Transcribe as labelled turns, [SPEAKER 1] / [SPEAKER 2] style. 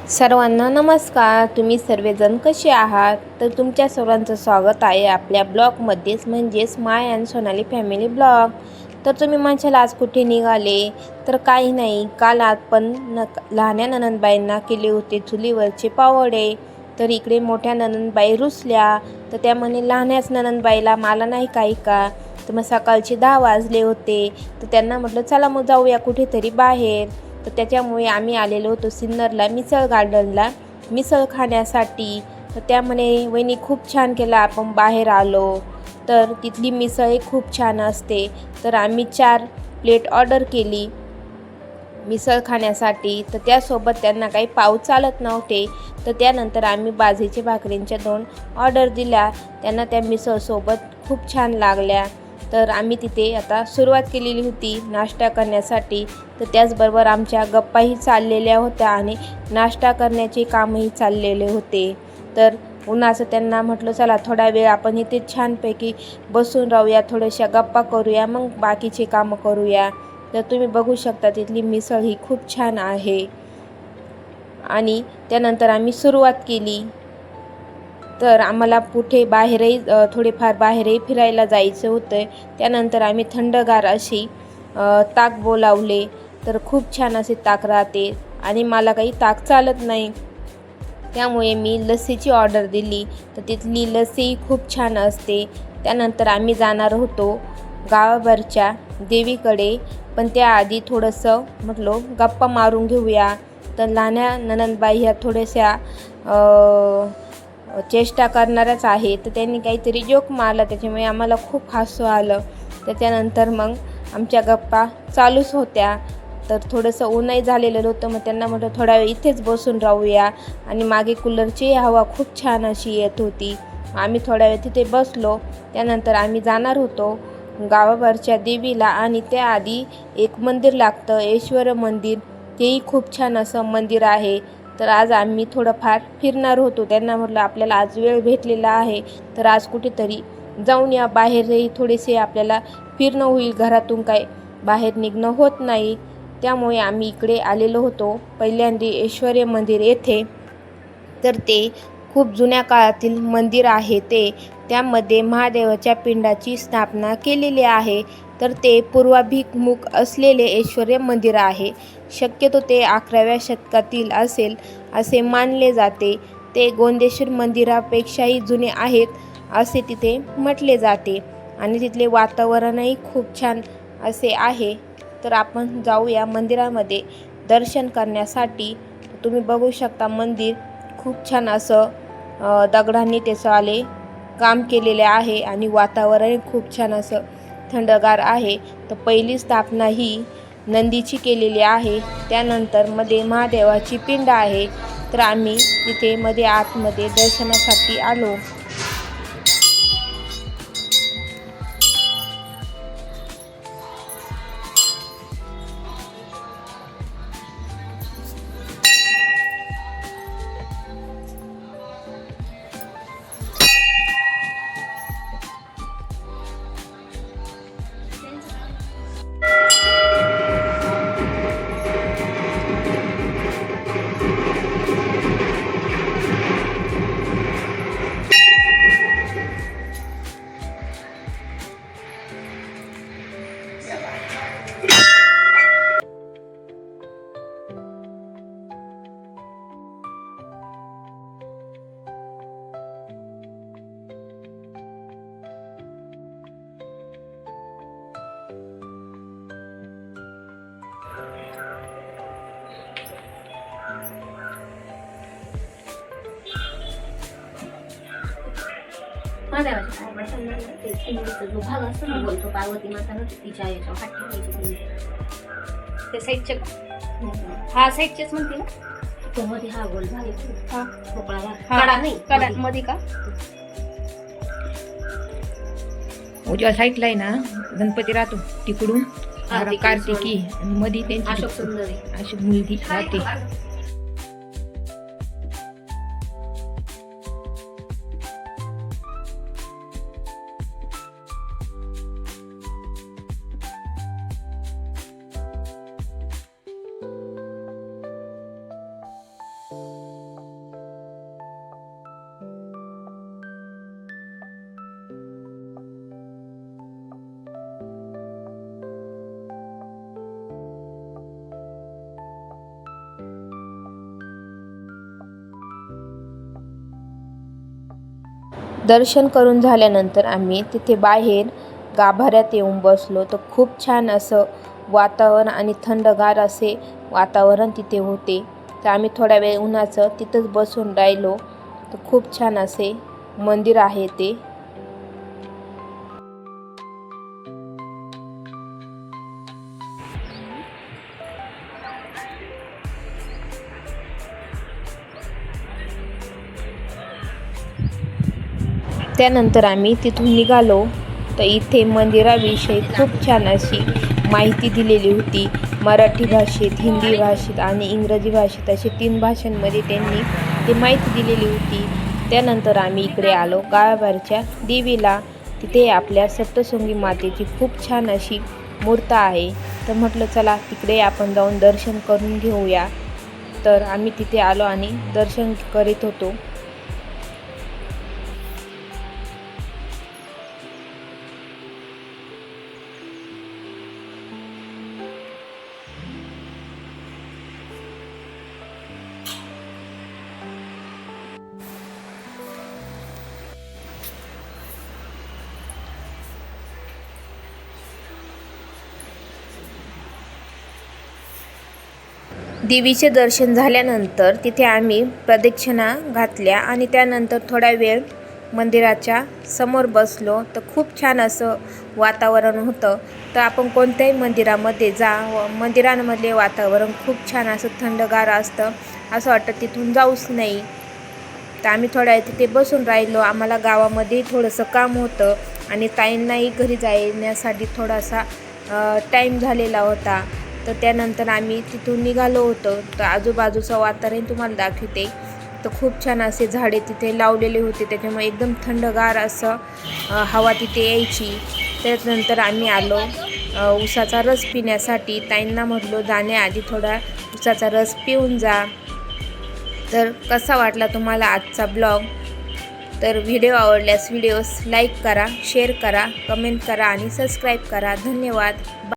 [SPEAKER 1] सर्वांना नमस्कार. तुम्ही सर्वजण कसे आहात? तर तुमच्या सर्वांचं स्वागत आहे आपल्या ब्लॉगमध्येच, म्हणजेच माय अँड सोनाली फॅमिली ब्लॉग. तर तुम्ही म्हणशाल आज कुठे निघाले? तर काही नाही, काल आपण लहान्या नणंदबाईंना केले होते चुलीवरचे पावडे. तर इकडे मोठ्या नणंदबाई रुसल्या, तर त्या म्हणे लहान्याच नणंदबाईला मला नाही काही का. तर मग सकाळचे 10 वाजले होते, तर त्यांना म्हटलं चला मग जाऊया कुठेतरी बाहेर. तर त्याच्यामुळे आम्ही आलेलो होतो सिन्नरला मिसळ गार्डनला मिसळ खाण्यासाठी. तर त्यामुळे वहिनी खूप छान केलं आपण बाहेर आलो. तर तिथली मिसळ खूप छान असते. तर आम्ही 4 प्लेट ऑर्डर केली मिसळ खाण्यासाठी. तर त्यासोबत त्यांना काही पाव चालत नव्हते, तर त्यानंतर आम्ही बाजरीच्या भाकरींच्या 2 ऑर्डर दिल्या. त्यांना त्या मिसळसोबत खूप छान लागल्या. तर आम्ही तिथे आता सुरुवात केलेली होती नाश्ता करण्यासाठी. तर त्याचबरोबर आमच्या गप्पाही चाललेल्या होत्या आणि नाश्ता करण्याचे कामही चाललेले होते. तर उन्हाचं त्यांना म्हटलं चला थोडा वेळ आपण इथे छानपैकी बसून राहूया, थोड्याशा गप्पा करूया, मग बाकीचे कामं करूया. तर तुम्ही बघू शकता तिथली मिसळ ही खूप छान आहे. आणि त्यानंतर आम्ही सुरुवात केली. तर आम्हाला कुठे बाहेरही थोडेफार बाहेरही फिरायला जायचं होतं. त्यानंतर आम्ही थंडगार अशी ताक बोलावले. तर खूप छान असे ताक राहते आणि मला काही ताक चालत नाही, त्यामुळे मी लस्सीची ऑर्डर दिली. तर तिथली लस्सी खूप छान असते. त्यानंतर आम्ही जाणार होतो गावावरच्या देवीकडे, पण त्याआधी थोडंसं म्हटलो गप्पा मारून घेऊया. तर लहान्या नणंदबाई ह्या थोड्याशा चेष्टा करणाऱ्याच आहे. तर त्यांनी काहीतरी जोक मारला, त्याच्यामुळे आम्हाला खूप हसू आलं. त्याच्यानंतर मग आमच्या गप्पा चालूच होत्या. तर थोडंसं ऊनही झालेलं होतं, मग त्यांना म्हटलं थोडा वेळ इथेच बसून राहूया. आणि मागे कूलरची हवा खूप छान अशी येत होती. आम्ही थोडा वेळ तिथे बसलो. त्यानंतर आम्ही जाणार होतो गावावरच्या देवीला. आणि त्याआधी एक मंदिर लागतं ऐश्वर मंदिर, तेही खूप छान असं मंदिर आहे. तर आज आम्ही थोडंफार फिरणार होतो. त्यांना म्हटलं आपल्याला आज वेळ भेटलेला आहे, तर आज कुठेतरी जाऊन या बाहेरही, थोडेसे आपल्याला फिरणं होईल, घरातून काय बाहेर निघणं होत नाही. त्यामुळे आम्ही इकडे आलेलो होतो पहिल्यांदा ऐश्वर्य मंदिर येथे. तर ते खूप जुन्या काळातील मंदिर आहे. त्यामध्ये महादेवाच्या पिंडाची स्थापना केलेली आहे. तर ते पूर्वाभिमुख असलेले ऐश्वर्य मंदिर आहे. शक्यतो ते 11व्या शतकातील असेल असे मानले जाते. ते गोंदेश्वर मंदिरापेक्षाही जुने आहेत असे तिथे म्हटले जाते. आणि तिथले वातावरणही खूप छान असे आहे. तर आपण जाऊया मंदिरामध्ये दर्शन करण्यासाठी. तुम्ही बघू शकता मंदिर खूप छान असं दगडांनी त्याचं काम केलेले आहे आणि वातावरण खूप छान असं थंडगार आहे. तर पहिली स्थापना ही नंदीची केलेली आहे. त्यानंतर मध्ये महादेवाची पिंड आहे. तर आम्ही तिथे मध्ये आतमध्ये दर्शनासाठी आलो.
[SPEAKER 2] जो भाग असतो ना, बोलतो पार्वती माता तिच्या याच्या फाटी ते साईडचे हा साईडचेच म्हणते ना. तो मध्ये हा गोल झाले हा मोकळा कडा नाही कडा मध्ये का
[SPEAKER 3] उजव्या साईडला आहे ना गणपती राहतो, तिकडून कार्तिकी मध्ये त्यांची
[SPEAKER 2] अशोक सुंदरी
[SPEAKER 3] अशी मुलगी राहते.
[SPEAKER 1] दर्शन करून झाल्यानंतर आम्ही तिथे बाहेर गाभाऱ्यात येऊन बसलो. तर खूप छान असं वातावरण आणि थंडगार असे वातावरण तिथे होते. तर आम्ही थोड्या वेळ उन्हाचं तिथंच बसून राहिलो. तर खूप छान असे मंदिर आहे ते. त्यानंतर आम्ही तिथून निघालो. तर इथे मंदिराविषयी खूप छान अशी माहिती दिलेली होती. मराठी भाषेत, हिंदी भाषेत आणि इंग्रजी भाषेत अशी 3 भाषांमध्ये त्यांनी ती माहिती दिलेली होती. त्यानंतर आम्ही इकडे आलो गाभाऱ्याच्या देवीला. तिथे आपल्या सप्तशृंगी मातेची खूप छान अशी मूर्त आहे. तर म्हटलं चला तिकडे आपण जाऊन दर्शन करून घेऊया. तर आम्ही तिथे आलो आणि दर्शन करीत होतो. देवीचे दर्शन झाल्यानंतर तिथे आम्ही प्रदक्षिणा घातल्या आणि त्यानंतर थोडा वेळ मंदिराच्या समोर बसलो. तर खूप छान असं वातावरण होतं. तर आपण कोणत्याही मंदिरामध्ये जा, मंदिरांमधले वातावरण खूप छान असं थंडगार असतं. असं वाटतं तिथून जाऊच नाही. तर आम्ही थोड्या वेळ तिथे बसून राहिलो. आम्हाला गावामध्ये थोडंसं काम होतं आणि ताईंनाही घरी जाण्यासाठी थोडासा टाईम झालेला होता. तर त्यानंतर आम्ही तिथून निघालो होतो. तर आजूबाजूचं वातावरण तुम्हाला दाखवते. तर खूप छान असे झाडे तिथे लावलेले होते. त्याच्यामुळे एकदम थंडगार असं हवा तिथे यायची. त्यानंतर आम्ही आलो उसाचा रस पिण्यासाठी. ताईंना म्हटलो जाण्याआधी थोडा उसाचा रस पिऊन जा. तर कसा वाटला तुम्हाला आजचा ब्लॉग? तर व्हिडिओ आवडल्यास व्हिडिओस लाईक करा, शेअर करा, कमेंट करा आणि सबस्क्राईब करा. धन्यवाद.